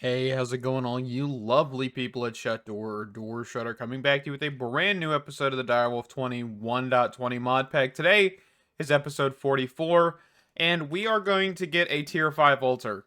Hey, how's it going, all you lovely people at Doorshutter, coming back to you with a brand new episode of the Direwolf20 1.20 mod pack. Today is episode 44, and we are going to get a tier 5 altar.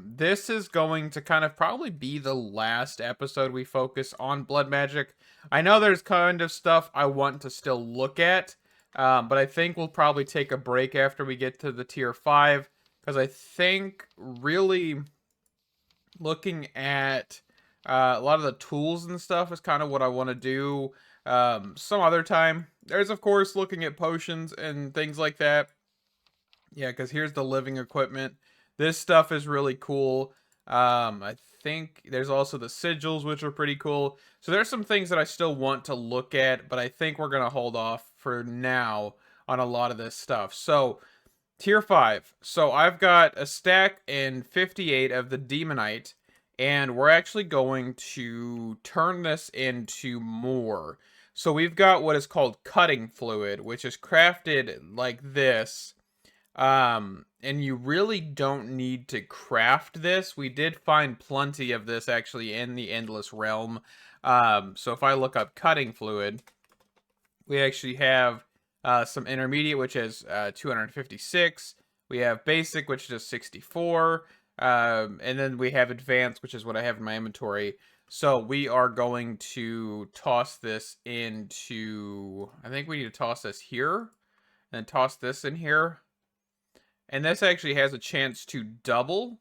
This is going to kind of probably be the last episode we focus on blood magic. I know there's kind of stuff I want to still look at, but I think we'll probably take a break after we get to the tier 5, because I think really looking at a lot of the tools and stuff is kind of what I want to do some other time. There's, of course, looking at potions and things like that. Yeah, because here's the living equipment. This stuff is really cool. I think there's also the sigils, which are pretty cool. So there's some things that I still want to look at, but I think we're going to hold off for now on a lot of this stuff. So, tier 5. So I've got a stack and 58 of the Demonite, and we're actually going to turn this into more. So we've got what is called cutting fluid, which is crafted like this. And you really don't need to craft this. We did find plenty of this actually in the Endless Realm. So if I look up cutting fluid, we actually have some intermediate, which is 256. We have basic, which is 64. And then we have advanced, which is what I have in my inventory. So we are going to toss this into, I think we need to toss this here, and toss this in here. And this actually has a chance to double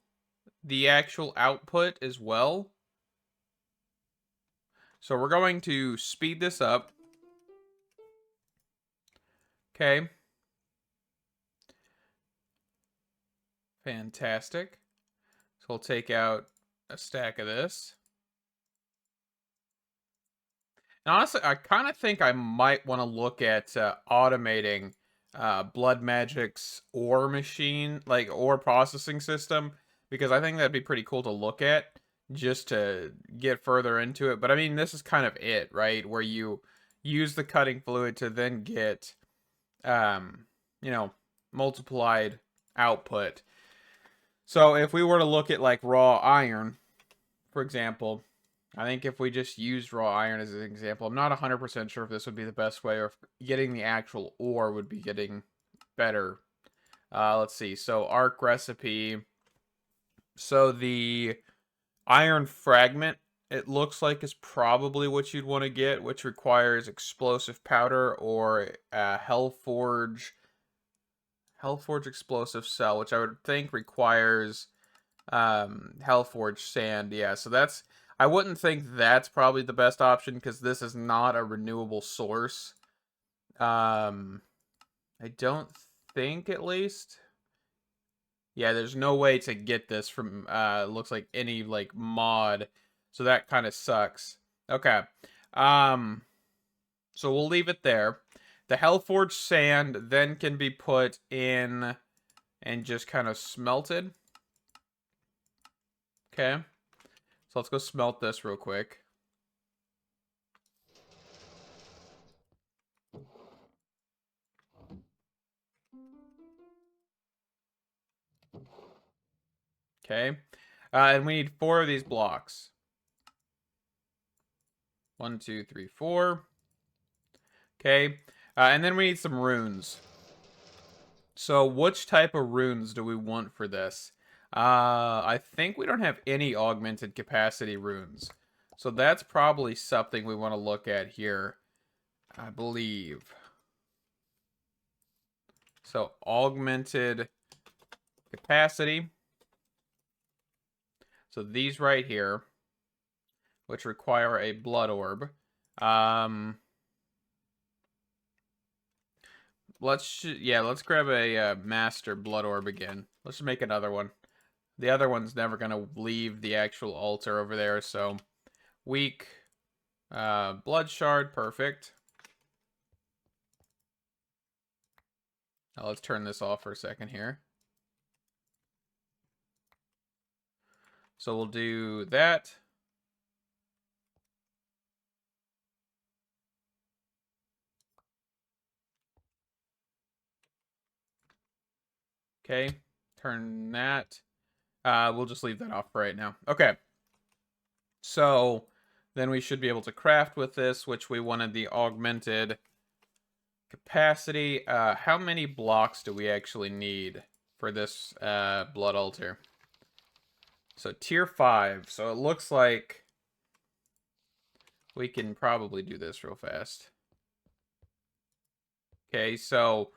the actual output as well. So we're going to speed this up. Okay. Fantastic. So we'll take out a stack of this. And honestly, I kind of think I might want to look at automating Blood Magic's ore machine, like ore processing system, because I think that'd be pretty cool to look at just to get further into it. But I mean, this is kind of it, right? Where you use the cutting fluid to then get, um, you know, multiplied output. So if we were to look at like raw iron, for example, I think if we just used raw iron as an example, I'm not 100% sure if this would be the best way or if getting the actual ore would be getting better. Let's see. So arc recipe. So the iron fragment, it looks like, is probably what you'd want to get, which requires explosive powder or Hellforge explosive cell, which I would think requires Hellforge sand. Yeah, so that's, I wouldn't think that's probably the best option because this is not a renewable source. I don't think, at least. Yeah, there's no way to get this from looks like any like mod. So that kind of sucks. Okay. Um so we'll leave it there. The Hellforge sand then can be put in and just kind of smelted. Okay. So let's go smelt this real quick. Okay. And we need 4 of these blocks. 1, 2, 3, 4. Okay. And then we need some runes. So which type of runes do we want for this? I think we don't have any augmented capacity runes. So that's probably something we want to look at here, I believe. So augmented capacity. So these right here, which require a blood orb. Let's grab a master blood orb again. Let's just make another one. The other one's never gonna leave the actual altar over there, so weak blood shard, perfect. Now let's turn this off for a second here. So we'll do that. Okay, turn that. We'll just leave that off for right now. Okay. So then we should be able to craft with this, which we wanted the augmented capacity. How many blocks do we actually need for this blood altar? So tier 5. So it looks like we can probably do this real fast. Okay, so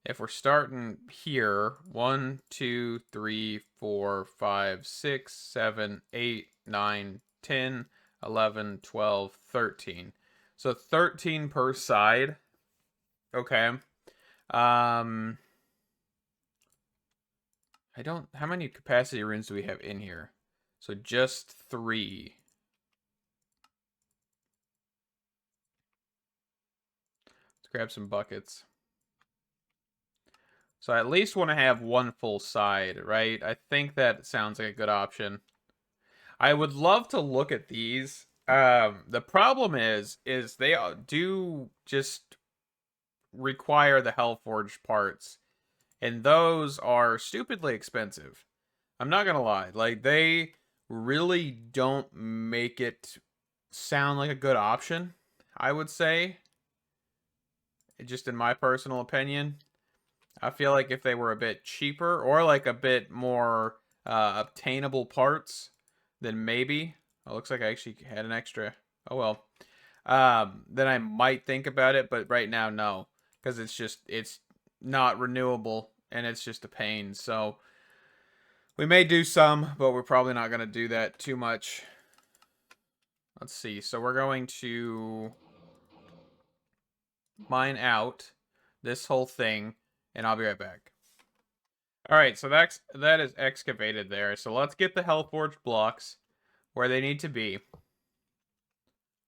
if we're starting here, 1, 2, 3, 4, 5, 6, 7, 8, 9, 10, 11, 12, 13. So 13 per side. Okay. I don't, how many capacity runes do we have in here? So just 3. Let's grab some buckets. So I at least want to have one full side, right? I think that sounds like a good option. I would love to look at these. The problem is they do just require the Hellforged parts, and those are stupidly expensive. I'm not gonna lie, like they really don't make it sound like a good option, I would say. Just in my personal opinion. I feel like if they were a bit cheaper or like a bit more obtainable parts, then maybe. Oh, looks like I actually had an extra. Oh well. Then I might think about it, but right now, no. Because it's not renewable and it's just a pain. So we may do some, but we're probably not going to do that too much. Let's see. So we're going to mine out this whole thing, and I'll be right back. All right, so that is excavated there. So let's get the Hellforged blocks where they need to be,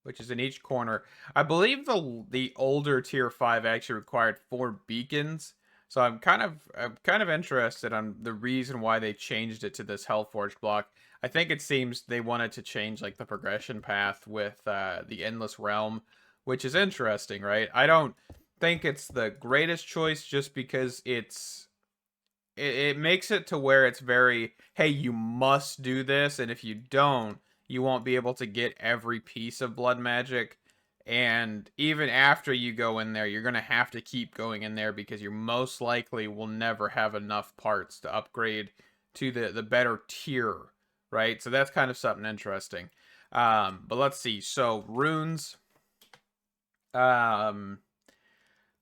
which is in each corner. I believe the older tier 5 actually required 4 beacons. So I'm kind of interested on the reason why they changed it to this Hellforged block. I think it seems they wanted to change like the progression path with the Endless Realm, which is interesting, right? I don't think it's the greatest choice just because it makes it to where it's very, hey, you must do this, and if you don't, you won't be able to get every piece of blood magic. And even after you go in there, you're going to have to keep going in there because you most likely will never have enough parts to upgrade to the better tier, right? So that's kind of something interesting. But let's see. So runes.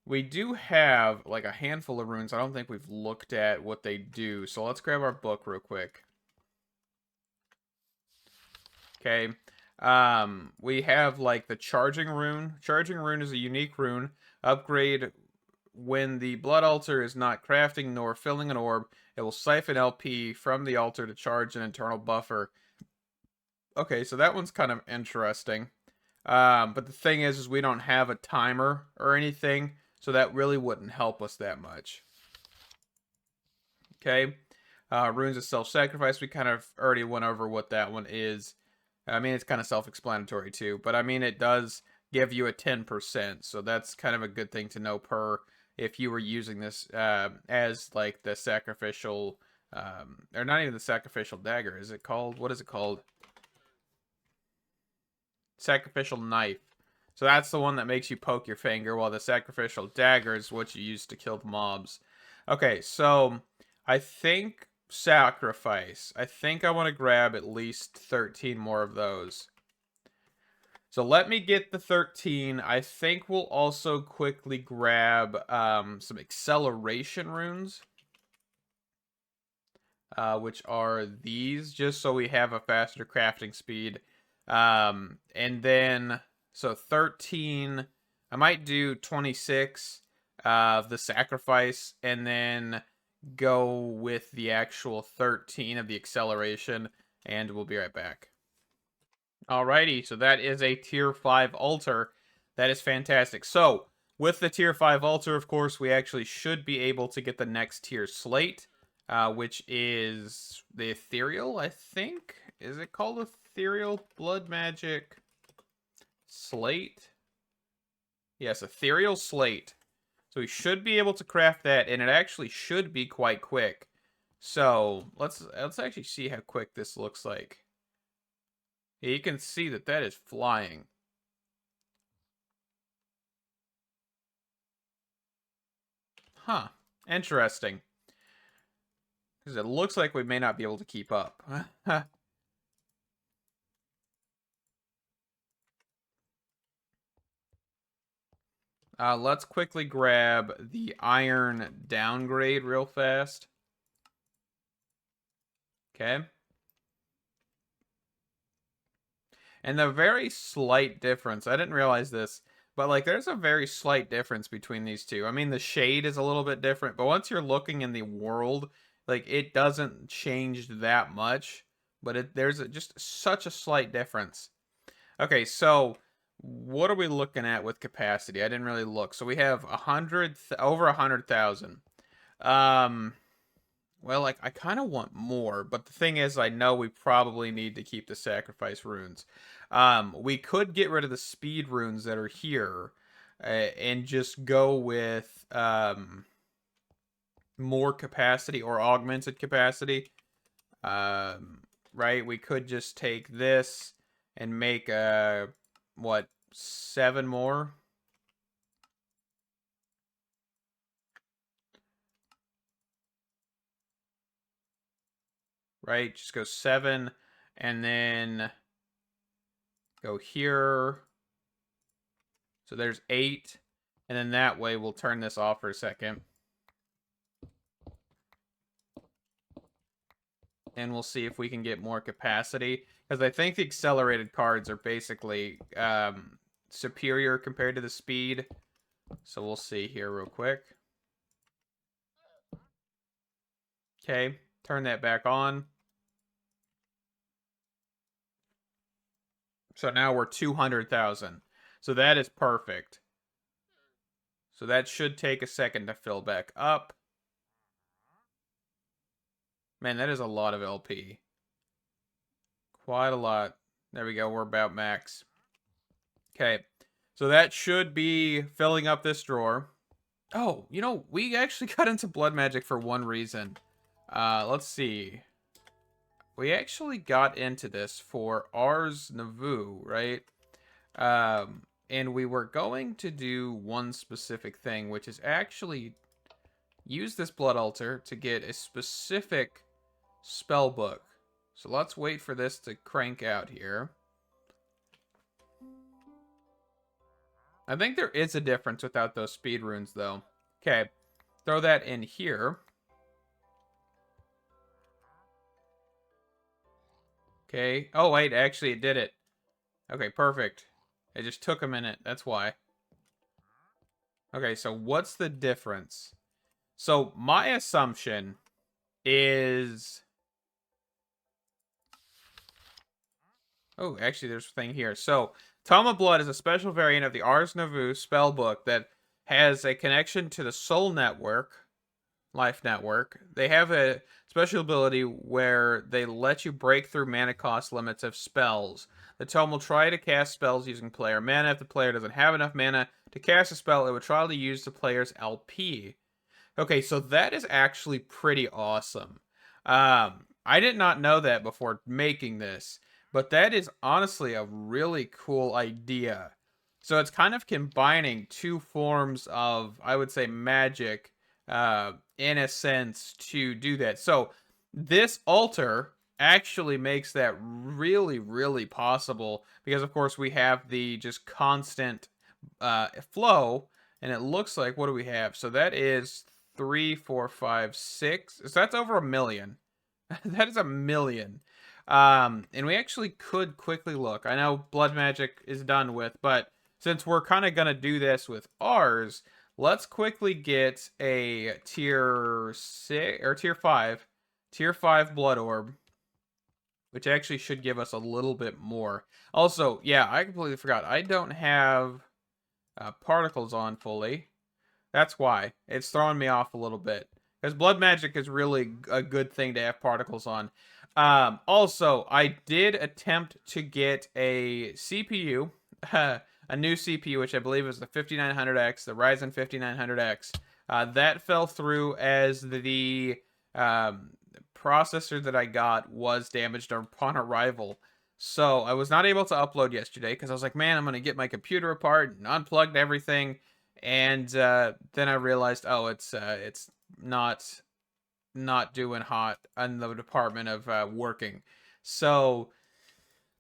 We do have like a handful of runes. I don't think we've looked at what they do. So let's grab our book real quick. Okay. We have like the charging rune. Charging rune is a unique rune. Upgrade when the blood altar is not crafting nor filling an orb. It will siphon LP from the altar to charge an internal buffer. Okay, so that one's kind of interesting. But the thing is we don't have a timer or anything, so that really wouldn't help us that much. Okay. Runes of Self-Sacrifice, we kind of already went over what that one is. I mean, it's kind of self-explanatory too, but I mean, it does give you a 10%, so that's kind of a good thing to know per if you were using this as like the sacrificial, or not even the sacrificial dagger. Is it called? What is it called? Sacrificial knife. So that's the one that makes you poke your finger, while the sacrificial dagger is what you use to kill the mobs. Okay, so I think sacrifice. I think I want to grab at least 13 more of those. So let me get the 13. I think we'll also quickly grab some acceleration runes. Which are these, just so we have a faster crafting speed. And then, so 13, I might do 26 of the sacrifice, and then go with the actual 13 of the acceleration, and we'll be right back. Alrighty, so that is a tier 5 altar. That is fantastic. So, with the tier 5 altar, of course, we actually should be able to get the next tier slate, which is the ethereal, I think. Is it called ethereal blood magic slate? Yes, ethereal slate. So we should be able to craft that, and it actually should be quite quick. So let's actually see how quick this looks like. Yeah, you can see that that is flying. Huh. Interesting. Because it looks like we may not be able to keep up. Let's quickly grab the iron downgrade real fast. Okay. And the very slight difference, I didn't realize this, but like there's a very slight difference between these two. I mean, the shade is a little bit different, but once you're looking in the world, like it doesn't change that much, but there's just such a slight difference. Okay, so what are we looking at with capacity? I didn't really look. So we have over 100,000. Um, well, like I kind of want more, but the thing is, I know we probably need to keep the sacrifice runes. We could get rid of the speed runes that are here, and just go with more capacity or augmented capacity. Right? We could just take this and make what, 7 more? Right? Just go 7 and then go here. So there's 8. And then that way we'll turn this off for a second. And we'll see if we can get more capacity. Because I think the accelerated cards are basically superior compared to the speed. So we'll see here real quick. Okay, turn that back on. So now we're 200,000. So that is perfect. So that should take a second to fill back up. Man, that is a lot of LP. Quite a lot. There we go. We're about max. Okay. So that should be filling up this drawer. Oh, you know, we actually got into blood magic for one reason. Let's see. We actually got into this for Ars Navu, right? And we were going to do one specific thing, which is actually use this blood altar to get a specific spell book. So let's wait for this to crank out here. I think there is a difference without those speed runes, though. Okay, throw that in here. Okay. Oh, wait, actually it did it. Okay, perfect. It just took a minute, that's why. Okay, so what's the difference? So my assumption is... Oh, actually, there's a thing here. So, Tome of Blood is a special variant of the Ars Navu spellbook that has a connection to the Soul Network, Life Network. They have a special ability where they let you break through mana cost limits of spells. The Tome will try to cast spells using player mana. If the player doesn't have enough mana to cast a spell, it would try to use the player's LP. Okay, so that is actually pretty awesome. I did not know that before making this, but that is honestly a really cool idea. So it's kind of combining two forms of, I would say, magic, in a sense, to do that. So this altar actually makes that really, really possible because, of course, we have the just constant flow, and it looks like, what do we have? So that is 3, 4, 5, 6. So that's over 1 million. That is 1 million. And we actually could quickly look. I know blood magic is done with, but since we're kind of gonna do this with ours, let's quickly get a tier 6 or tier 5 blood orb, which actually should give us a little bit more. Also, yeah, I completely forgot. I don't have particles on fully. That's why. It's throwing me off a little bit. Because blood magic is really a good thing to have particles on. Also, I did attempt to get a CPU, a new CPU, which I believe is the 5900X, the Ryzen 5900X. That fell through as the processor that I got was damaged upon arrival. So I was not able to upload yesterday because I was like, man, I'm going to get my computer apart and unplugged everything. And then I realized, oh, it's not doing hot in the department of working. So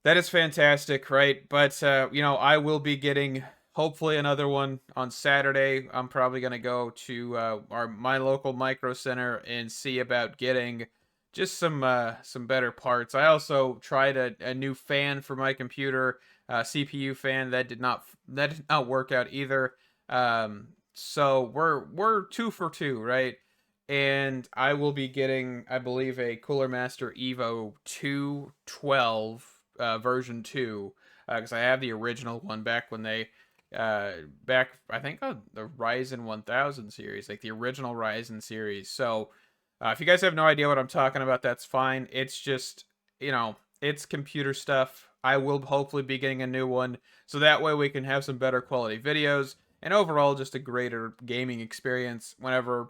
that is fantastic, right? But I will be getting hopefully another one on Saturday. I'm probably gonna go to my local micro center and see about getting just some better parts. I also tried a new fan for my computer, CPU fan that did not work out either. So we're two for two, right? And I will be getting, I believe, a Cooler Master Evo 212 version 2 because I have the original one back when they back I think the Ryzen 1000 series, like the original Ryzen series. So if you guys have no idea what I'm talking about, that's fine. It's just, it's computer stuff. I will hopefully be getting a new one so that way we can have some better quality videos and overall just a greater gaming experience whenever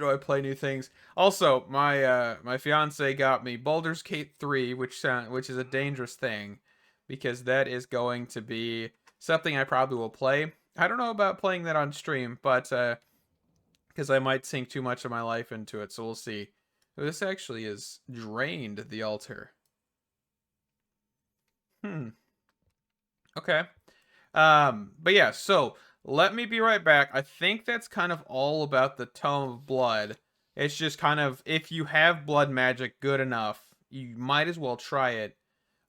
I play new things. Also, my fiance got me Baldur's Gate 3, which is a dangerous thing because that is going to be something I probably will play. I don't know about playing that on stream, but because I might sink too much of my life into it, so we'll see. This actually is drained, the altar. Okay. But yeah, so let me be right back. I think that's kind of all about the Tome of Blood. It's just kind of, if you have blood magic good enough, you might as well try it.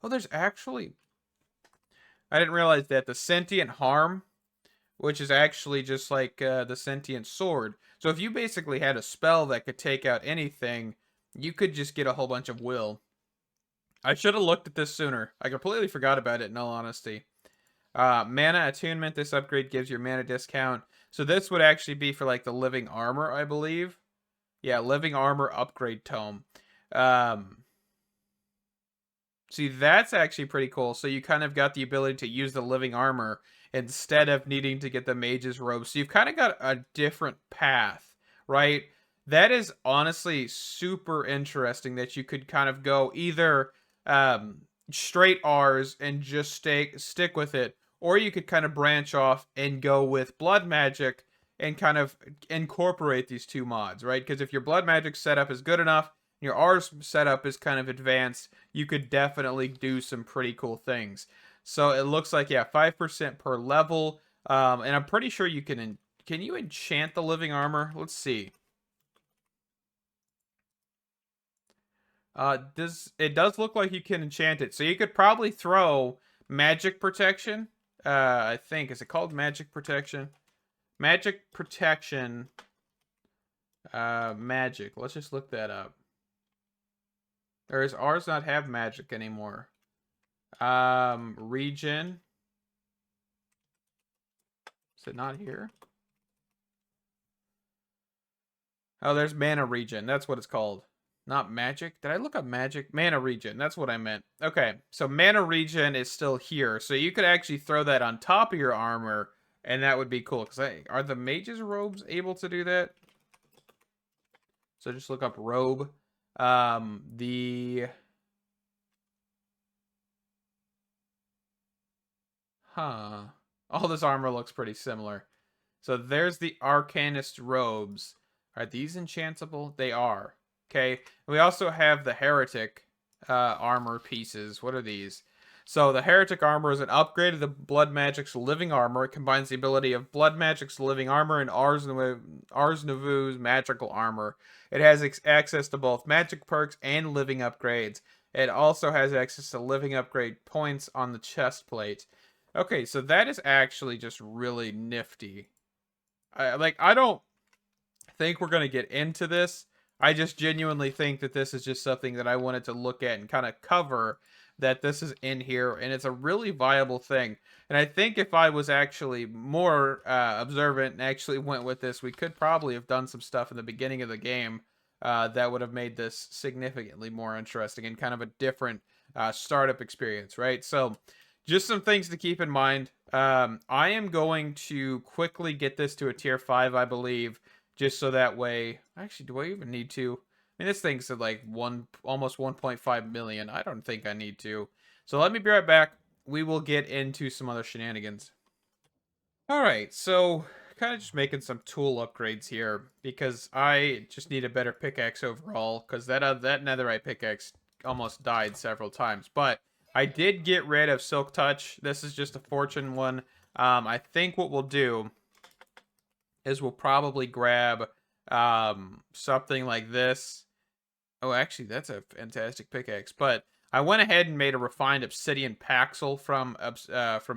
Oh, there's actually... I didn't realize that the Sentient Harm, which is actually just like the Sentient Sword. So if you basically had a spell that could take out anything, you could just get a whole bunch of will. I should have looked at this sooner. I completely forgot about it, in all honesty. Mana attunement. This upgrade gives your mana discount. So this would actually be for like the living armor, I believe. Yeah, living armor upgrade tome. See, that's actually pretty cool. So you kind of got the ability to use the living armor instead of needing to get the mage's robe. So you've kind of got a different path, right? That is honestly super interesting that you could kind of go either straight R's and just stick with it, or you could kind of branch off and go with blood magic and kind of incorporate these two mods, right? Because if your blood magic setup is good enough, your R's setup is kind of advanced, you could definitely do some pretty cool things. So it looks like, yeah, 5% per level. And I'm pretty sure you can you enchant the living armor? Let's see. It does look like you can enchant it. So you could probably throw magic protection. I think, is it called magic protection? Magic protection. Magic. Let's just look that up. Or does ours not have magic anymore? Region. Is it not here? Oh, there's mana region. That's what it's called. Not magic. Did I look up magic? Mana region. That's what I meant. Okay, so mana region is still here. So you could actually throw that on top of your armor, and that would be cool. Because are the mage's robes able to do that? So just look up robe. All this armor looks pretty similar. So there's the Arcanist robes. Are these enchantable? They are. Okay. We also have the Heretic armor pieces. What are these? So the Heretic armor is an upgrade of the Blood Magic's living armor. It combines the ability of Blood Magic's living armor and Ars Nouveau's magical armor. It has access to both magic perks and living upgrades. It also has access to living upgrade points on the chest plate. Okay, so that is actually just really nifty. I don't think we're going to get into this. I just genuinely think that this is just something that I wanted to look at and kind of cover, that this is in here, and it's a really viable thing. And I think if I was actually more observant and actually went with this, we could probably have done some stuff in the beginning of the game that would have made this significantly more interesting and kind of a different startup experience, right? So just some things to keep in mind. I am going to quickly get this to a tier 5, I believe, just so that way... Actually, do I even need to? mean, this thing's at like almost 1.5 million. I don't think I need to. So let me be right back. We will get into some other shenanigans. All right, so kind of just making some tool upgrades here because I just need a better pickaxe overall because that netherite pickaxe almost died several times. But I did get rid of Silk Touch. This is just a fortune one. I think what we'll do is we'll probably grab something like this. Oh, actually, that's a fantastic pickaxe. But I went ahead and made a refined obsidian paxel from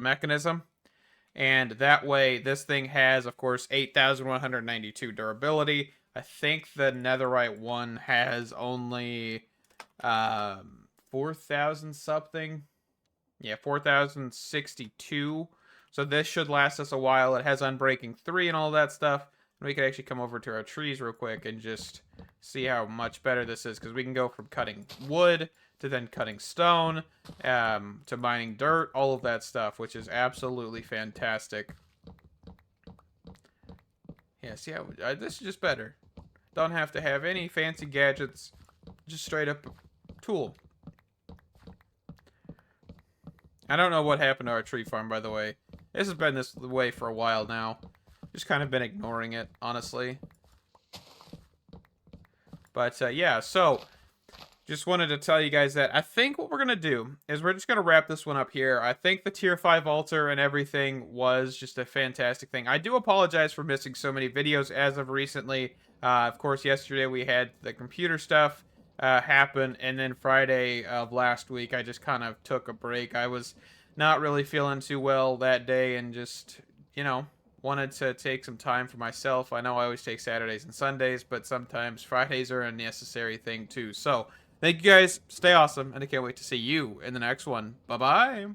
Mechanism. And that way, this thing has, of course, 8,192 durability. I think the netherite one has only 4,000 something. Yeah, 4,062. So this should last us a while. It has Unbreaking 3 and all that stuff. And we could actually come over to our trees real quick and just see how much better this is. Because we can go from cutting wood to then cutting stone, to mining dirt, all of that stuff, which is absolutely fantastic. Yeah, see how this is just better. Don't have to have any fancy gadgets, just straight up tool. I don't know what happened to our tree farm, by the way. This has been this way for a while now. Just kind of been ignoring it, honestly. But yeah, so just wanted to tell you guys that I think what we're going to do is we're just going to wrap this one up here. I think the tier 5 altar and everything was just a fantastic thing. I do apologize for missing so many videos as of recently. Of course, yesterday we had the computer stuff happen, and then Friday of last week I just kind of took a break. I was not really feeling too well that day and just, you know, wanted to take some time for myself. I know I always take Saturdays and Sundays, but sometimes Fridays are a necessary thing too. So, thank you guys. Stay awesome, and I can't wait to see you in the next one. Bye-bye.